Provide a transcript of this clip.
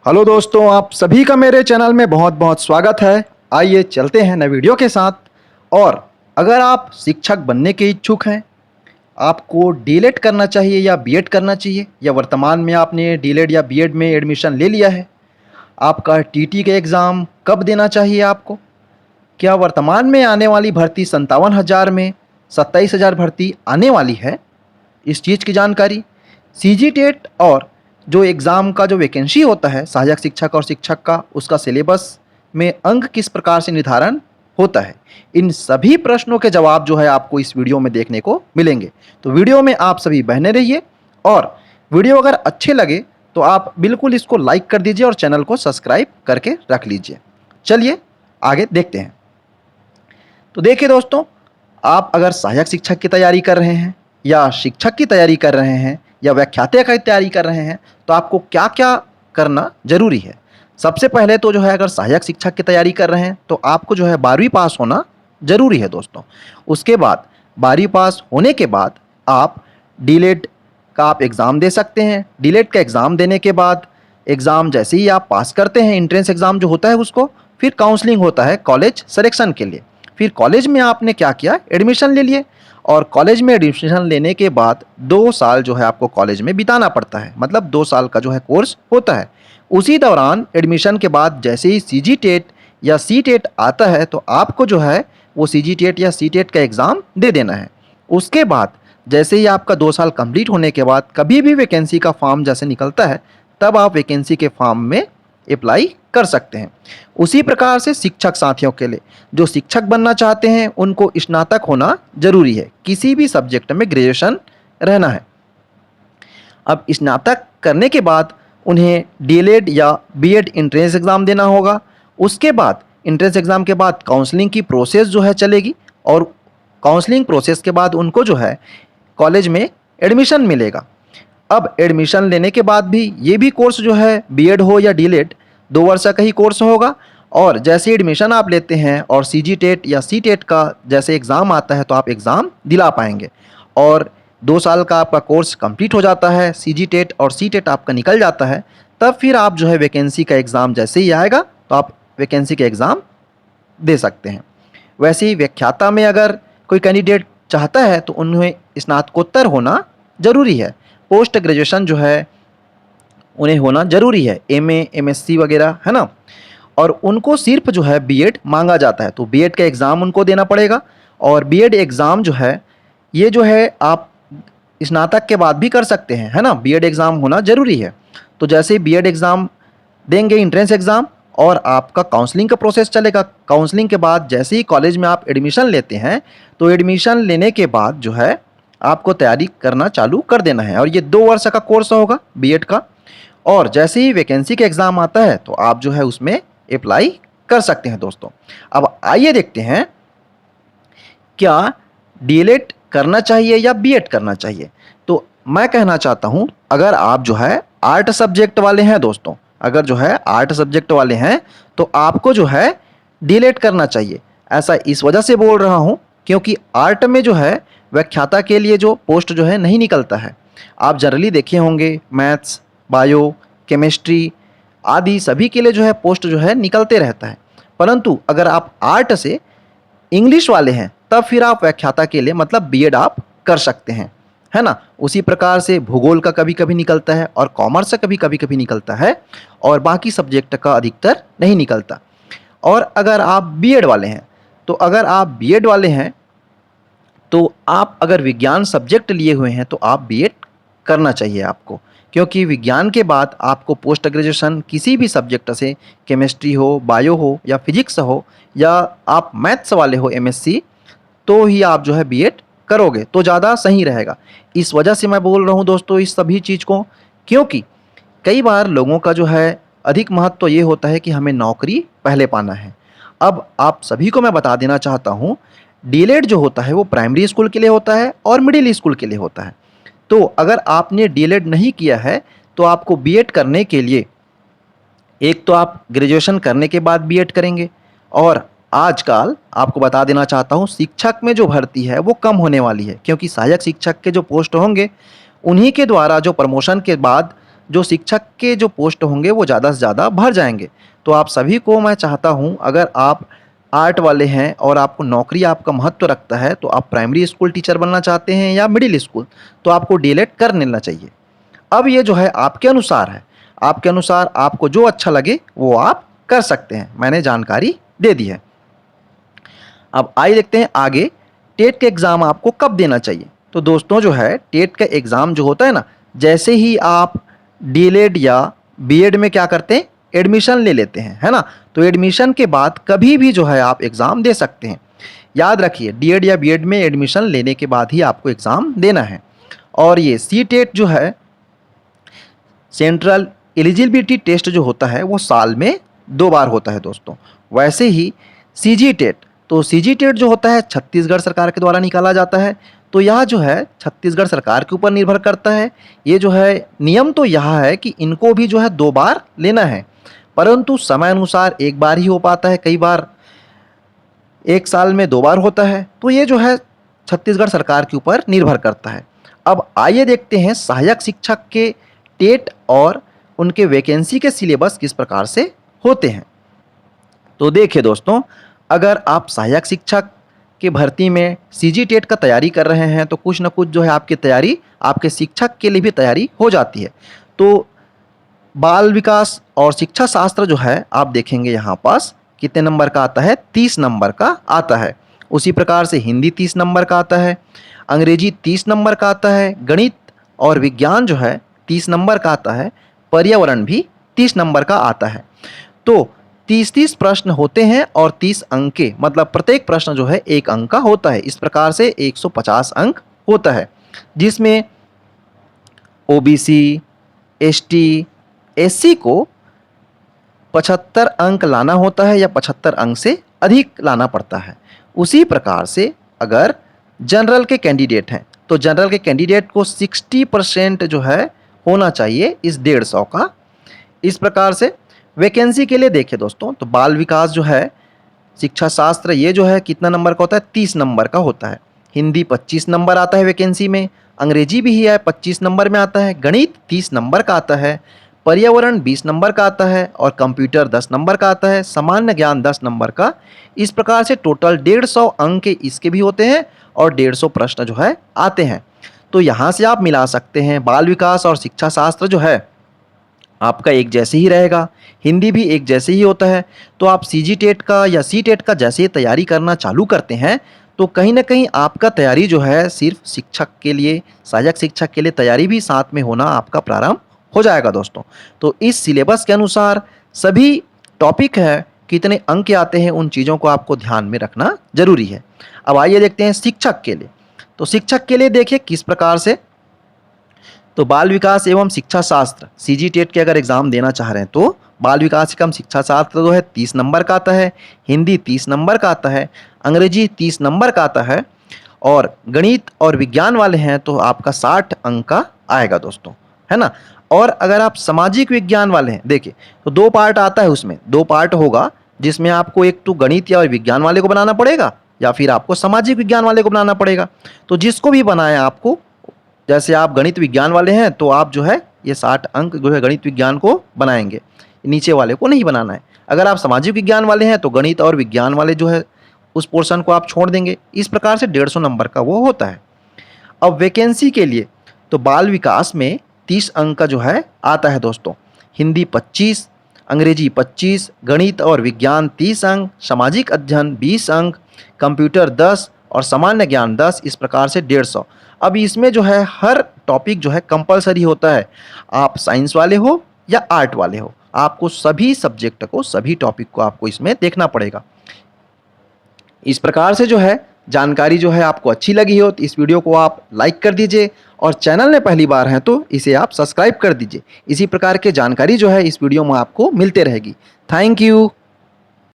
Hello दोस्तों, आप सभी का मेरे चैनल में बहुत बहुत स्वागत है। आइए चलते हैं नए वीडियो के साथ। और अगर आप शिक्षक बनने के इच्छुक हैं, आपको डीएलएड करना चाहिए या बीएड करना चाहिए, या वर्तमान में आपने डीएलएड या बीएड में एडमिशन ले लिया है, आपका टीटी के एग्ज़ाम कब देना चाहिए आपको, क्या वर्तमान में आने वाली भर्ती 57,000 में 27,000 भर्ती आने वाली है, इस चीज़ की जानकारी, सीजी टेट और जो एग्ज़ाम का जो वैकेंसी होता है सहायक शिक्षक और शिक्षक का, उसका सिलेबस में अंक किस प्रकार से निर्धारण होता है, इन सभी प्रश्नों के जवाब जो है आपको इस वीडियो में देखने को मिलेंगे। तो वीडियो में आप सभी बने रहिए, और वीडियो अगर अच्छे लगे तो आप बिल्कुल इसको लाइक कर दीजिए और चैनल को सब्सक्राइब करके रख लीजिए। चलिए आगे देखते हैं। तो देखिए दोस्तों, आप अगर सहायक शिक्षक की तैयारी कर रहे हैं, या शिक्षक की तैयारी कर रहे हैं, या व्याख्याता की तैयारी कर रहे हैं, तो आपको क्या क्या करना जरूरी है। सबसे पहले तो जो है, अगर सहायक शिक्षक की तैयारी कर रहे हैं तो आपको जो है 12वीं पास होना जरूरी है दोस्तों। उसके बाद 12वीं पास होने के बाद आप डीलेड का आप एग्ज़ाम दे सकते हैं। डीलेड का एग्ज़ाम देने के बाद, एग्ज़ाम जैसे ही आप पास करते हैं, एंट्रेंस एग्ज़ाम जो होता है उसको, फिर काउंसलिंग होता है कॉलेज सिलेक्शन के लिए। फिर कॉलेज में आपने क्या किया, एडमिशन ले लिए, और कॉलेज में एडमिशन लेने के बाद 2 साल जो है आपको कॉलेज में बिताना पड़ता है, मतलब 2 साल का जो है कोर्स होता है। उसी दौरान एडमिशन के बाद जैसे ही सीजी टेट या सी टेट आता है, तो आपको जो है वो सीजी टेट या सी टेट का एग्ज़ाम दे देना है। उसके बाद जैसे ही आपका 2 साल कंप्लीट होने के बाद कभी भी वैकेंसी का फॉर्म जैसे निकलता है, तब आप वैकेंसी के फॉर्म में अप्लाई कर सकते हैं। उसी प्रकार से शिक्षक साथियों के लिए, जो शिक्षक बनना चाहते हैं उनको स्नातक होना जरूरी है, किसी भी सब्जेक्ट में ग्रेजुएशन रहना है। अब स्नातक करने के बाद उन्हें डीएलएड या बीएड एंट्रेंस एग्ज़ाम देना होगा। उसके बाद एंट्रेंस एग्ज़ाम के बाद काउंसलिंग की प्रोसेस जो है चलेगी, और काउंसलिंग प्रोसेस के बाद उनको जो है कॉलेज में एडमिशन मिलेगा। अब एडमिशन लेने के बाद भी ये भी कोर्स जो है, बीएड हो या डीएलएड, 2 वर्ष का ही कोर्स होगा। और जैसे एडमिशन आप लेते हैं और सीजी टेट या सी टेट का जैसे एग्ज़ाम आता है, तो आप एग्ज़ाम दिला पाएंगे। और 2 साल का आपका कोर्स कंप्लीट हो जाता है, सीजी टेट और सी टेट आपका निकल जाता है, तब फिर आप जो है वैकेंसी का एग्ज़ाम जैसे ही आएगा, तो आप वैकेंसी का एग्ज़ाम दे सकते हैं। वैसे ही व्याख्याता में अगर कोई कैंडिडेट चाहता है, तो उन्हें स्नातकोत्तर होना ज़रूरी है। पोस्ट ग्रेजुएशन जो है उन्हें होना ज़रूरी है, एमए एमएससी वगैरह, है ना। और उनको सिर्फ जो है बीएड मांगा जाता है, तो बीएड का एग्ज़ाम उनको देना पड़ेगा। और बीएड एग्ज़ाम जो है, ये जो है आप स्नातक के बाद भी कर सकते हैं, है ना। बीएड एग्ज़ाम होना ज़रूरी है। तो जैसे ही बीएड एग्ज़ाम देंगे, एंट्रेंस एग्ज़ाम, और आपका काउंसलिंग का प्रोसेस चलेगा। काउंसलिंग के बाद जैसे ही कॉलेज में आप एडमिशन लेते हैं, तो एडमिशन लेने के बाद जो है आपको तैयारी करना चालू कर देना है। और ये 2 वर्ष का कोर्स होगा बीएड का। और जैसे ही वैकेंसी का एग्ज़ाम आता है, तो आप जो है उसमें अप्लाई कर सकते हैं दोस्तों। अब आइए देखते हैं, क्या डीएलएड करना चाहिए या बीएड करना चाहिए। तो मैं कहना चाहता हूं, अगर आप जो है आर्ट सब्जेक्ट वाले हैं दोस्तों, अगर जो है आर्ट सब्जेक्ट वाले हैं, तो आपको जो है डीएलएड करना चाहिए। ऐसा इस वजह से बोल रहा हूं, क्योंकि आर्ट में जो है व्याख्याता के लिए जो पोस्ट जो है नहीं निकलता है। आप जनरली देखे होंगे, मैथ्स, बायो, केमिस्ट्री आदि सभी के लिए जो है पोस्ट जो है निकलते रहता है। परंतु अगर आप आर्ट से इंग्लिश वाले हैं, तब फिर आप व्याख्याता के लिए मतलब बीएड आप कर सकते हैं, है ना। उसी प्रकार से भूगोल का कभी कभी निकलता है, और कॉमर्स का कभी कभी निकलता है, और बाकी सब्जेक्ट का अधिकतर नहीं निकलता। और अगर आप बीएड वाले हैं, तो अगर आप बीएड वाले हैं, तो आप अगर विज्ञान सब्जेक्ट लिए हुए हैं, तो आप बीएड करना चाहिए आपको। क्योंकि विज्ञान के बाद आपको पोस्ट ग्रेजुएशन किसी भी सब्जेक्ट से, केमिस्ट्री हो, बायो हो, या फिजिक्स हो, या आप मैथ्स वाले हो एमएससी, तो ही आप जो है बीएड करोगे तो ज़्यादा सही रहेगा। इस वजह से मैं बोल रहा हूँ दोस्तों इस सभी चीज़ को, क्योंकि कई बार लोगों का जो है अधिक महत्व तो ये होता है कि हमें नौकरी पहले पाना है। अब आप सभी को मैं बता देना चाहता हूँ, डीएलएड जो होता है वो प्राइमरी स्कूल के लिए होता है और मिडिल स्कूल के लिए होता है। तो अगर आपने डीएलएड नहीं किया है, तो आपको बीएड करने के लिए एक तो आप ग्रेजुएशन करने के बाद बीएड करेंगे, और आजकल आपको बता देना चाहता हूँ, शिक्षक में जो भर्ती है वो कम होने वाली है, क्योंकि सहायक शिक्षक के जो पोस्ट होंगे, उन्हीं के द्वारा जो प्रमोशन के बाद जो शिक्षक के जो पोस्ट होंगे वो ज़्यादा से ज़्यादा भर जाएंगे। तो आप सभी को मैं चाहता हूँ, अगर आप आर्ट वाले हैं और आपको नौकरी आपका महत्व रखता है, तो आप प्राइमरी स्कूल टीचर बनना चाहते हैं या मिडिल स्कूल, तो आपको डीएलएड कर लेना चाहिए। अब ये जो है आपके अनुसार है, आपके अनुसार आपको जो अच्छा लगे वो आप कर सकते हैं। मैंने जानकारी दे दी है। अब आइए देखते हैं आगे, टेट का एग्ज़ाम आपको कब देना चाहिए। तो दोस्तों जो है टेट का एग्ज़ाम जो होता है ना, जैसे ही आप डीएलएड या बीएड में क्या करते हैं, एडमिशन ले लेते हैं, है ना, तो एडमिशन के बाद कभी भी जो है आप एग्ज़ाम दे सकते हैं। याद रखिए, डीएड या बीएड में एडमिशन लेने के बाद ही आपको एग्ज़ाम देना है। और ये सीटेट जो है, सेंट्रल एलिजिबिलिटी टेस्ट जो होता है वो साल में 2 बार होता है दोस्तों। वैसे ही सीजीटेट, तो सीजीटेट जो होता है छत्तीसगढ़ सरकार के द्वारा निकाला जाता है। तो यह जो है छत्तीसगढ़ सरकार के ऊपर निर्भर करता है। ये जो है नियम तो यह है कि इनको भी जो है 2 बार लेना है, परंतु समय अनुसार 1 बार ही हो पाता है, कई बार 1 साल में 2 बार होता है। तो ये जो है छत्तीसगढ़ सरकार के ऊपर निर्भर करता है। अब आइए देखते हैं सहायक शिक्षक के टेट और उनके वैकेंसी के सिलेबस किस प्रकार से होते हैं। तो देखिए दोस्तों, अगर आप सहायक शिक्षक की भर्ती में सीजी टेट का तैयारी कर रहे हैं, तो कुछ ना कुछ जो है आपकी तैयारी, आपके शिक्षक के लिए भी तैयारी हो जाती है। तो बाल विकास और शिक्षा शास्त्र जो है आप देखेंगे यहाँ पास कितने नंबर का आता है, 30 नंबर का आता है। उसी प्रकार से हिंदी 30 नंबर का आता है, अंग्रेजी 30 नंबर का आता है, गणित और विज्ञान जो है 30 नंबर का आता है, पर्यावरण भी 30 नंबर का आता है। तो 30-30 प्रश्न होते हैं और 30 अंक के, मतलब प्रत्येक प्रश्न जो है 1 अंक का होता है। इस प्रकार से 150 अंक होता है, जिसमें ओबीसी, एसटी, एससी को 75 अंक लाना होता है या 75 अंक से अधिक लाना पड़ता है। उसी प्रकार से अगर जनरल के कैंडिडेट हैं, तो जनरल के कैंडिडेट को 60% जो है होना चाहिए इस 150 का। इस प्रकार से वैकेंसी के लिए देखिए दोस्तों, तो बाल विकास जो है, शिक्षा शास्त्र ये जो है कितना नंबर का होता है, 30 नंबर का होता है। हिंदी 25 नंबर आता है वैकेंसी में, अंग्रेजी भी ही है 25 नंबर में आता है, गणित 30 नंबर का आता है, पर्यावरण 20 नंबर का आता है और कंप्यूटर 10 नंबर का आता है, सामान्य ज्ञान 10 नंबर का। इस प्रकार से टोटल 150 अंक के इसके भी होते हैं और 150 प्रश्न जो है आते हैं। तो यहाँ से आप मिला सकते हैं, बाल विकास और शिक्षा शास्त्र जो है आपका एक जैसे ही रहेगा, हिंदी भी एक जैसे ही होता है। तो आप सीजी टेट का या सी टेट का जैसे ही तैयारी करना चालू करते हैं, तो कहीं ना कहीं आपका तैयारी जो है सिर्फ शिक्षक के लिए, सहायक शिक्षक के लिए तैयारी भी साथ में होना आपका प्रारंभ हो जाएगा दोस्तों। तो इस सिलेबस के अनुसार सभी टॉपिक है, कितने अंक आते हैं, उन चीज़ों को आपको ध्यान में रखना जरूरी है। अब आइए देखते हैं शिक्षक के लिए। तो शिक्षक के लिए देखिए किस प्रकार से, तो बाल विकास एवं शिक्षा शास्त्र सीजी टेट के अगर एग्जाम देना चाह रहे हैं, तो बाल विकास एवं शिक्षा शास्त्र जो है 30 नंबर का आता है, हिंदी 30 नंबर का आता है, अंग्रेजी 30 नंबर का आता है और गणित और विज्ञान वाले हैं तो आपका 60 अंक का आएगा दोस्तों, है ना। और अगर आप सामाजिक विज्ञान वाले हैं, देखिए तो 2 पार्ट आता है, उसमें 2 पार्ट होगा, जिसमें आपको एक तो गणित या विज्ञान वाले को बनाना पड़ेगा या फिर आपको सामाजिक विज्ञान वाले को बनाना पड़ेगा। तो जिसको भी बनाए आपको, जैसे आप गणित विज्ञान वाले हैं तो आप जो है ये 60 अंक जो है गणित विज्ञान को बनाएंगे, नीचे वाले को नहीं बनाना है। अगर आप सामाजिक विज्ञान वाले हैं तो गणित और विज्ञान वाले जो है उस पोर्शन को आप छोड़ देंगे। इस प्रकार से 150 नंबर का वो होता है। अब वैकेंसी के लिए तो बाल विकास में 30 अंक का जो है आता है दोस्तों, हिंदी 25, अंग्रेजी 25, गणित और विज्ञान 30 अंक, सामाजिक अध्ययन 20 अंक, कंप्यूटर 10 और सामान्य ज्ञान 10। इस प्रकार से 150। अब इसमें जो है हर टॉपिक जो है कंपलसरी होता है, आप साइंस वाले हो या आर्ट वाले हो, आपको सभी सब्जेक्ट को, सभी टॉपिक को आपको इसमें देखना पड़ेगा। इस प्रकार से जो है जानकारी जो है आपको अच्छी लगी हो तो इस वीडियो को आप लाइक कर दीजिए और चैनल में पहली बार हैं तो इसे आप सब्सक्राइब कर दीजिए। इसी प्रकार के जानकारी जो है इस वीडियो में आपको मिलते रहेगी। Thank you.